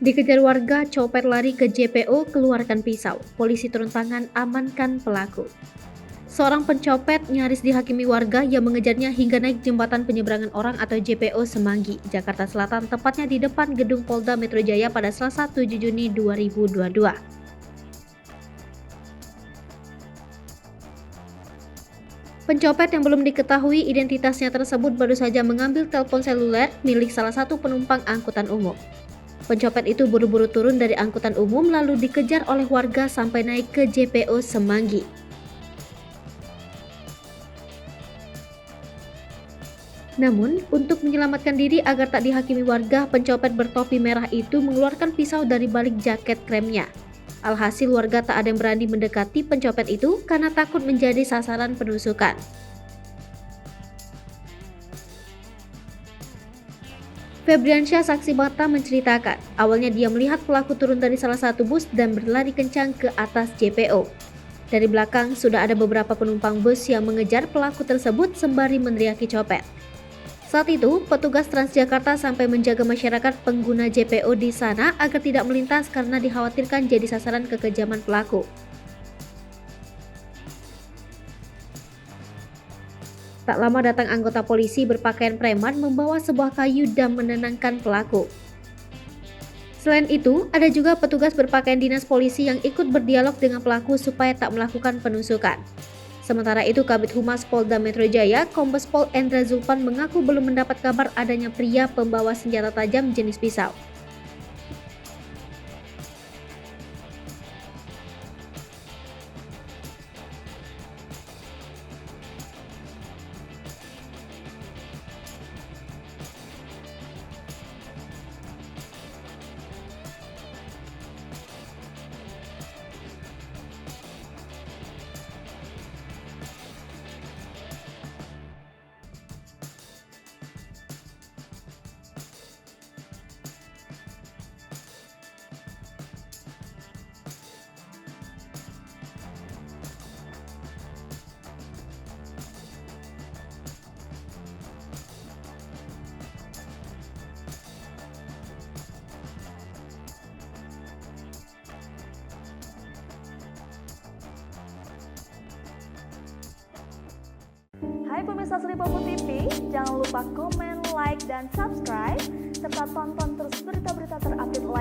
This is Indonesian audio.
Dikejar warga, copet lari ke JPO, keluarkan pisau. Polisi turun tangan, amankan pelaku. Seorang pencopet nyaris dihakimi warga yang mengejarnya hingga naik jembatan penyeberangan orang atau JPO Semanggi, Jakarta Selatan, tepatnya di depan gedung Polda Metro Jaya pada Selasa 7 Juni 2022. Pencopet yang belum diketahui identitasnya tersebut baru saja mengambil telepon seluler milik salah satu penumpang angkutan umum. Pencopet itu buru-buru turun dari angkutan umum lalu dikejar oleh warga sampai naik ke JPO Semanggi. Namun, untuk menyelamatkan diri agar tak dihakimi warga, pencopet bertopi merah itu mengeluarkan pisau dari balik jaket kremnya. Alhasil warga tak ada yang berani mendekati pencopet itu karena takut menjadi sasaran penusukan. Febriansyah, saksi mata, menceritakan, awalnya dia melihat pelaku turun dari salah satu bus dan berlari kencang ke atas JPO. Dari belakang sudah ada beberapa penumpang bus yang mengejar pelaku tersebut sembari meneriaki copet. Saat itu, petugas Transjakarta sampai menjaga masyarakat pengguna JPO di sana agar tidak melintas karena dikhawatirkan jadi sasaran kekejaman pelaku. Tak lama datang anggota polisi berpakaian preman membawa sebuah kayu dan menenangkan pelaku. Selain itu, ada juga petugas berpakaian dinas polisi yang ikut berdialog dengan pelaku supaya tak melakukan penusukan. Sementara itu, Kabid Humas Polda Metro Jaya, Kombes Pol Endra Zulpan mengaku belum mendapat kabar adanya pria pembawa senjata tajam jenis pisau. Hai pemirsa Sri Popo TV, jangan lupa komen, like, dan subscribe, serta tonton terus berita-berita terupdate lainnya.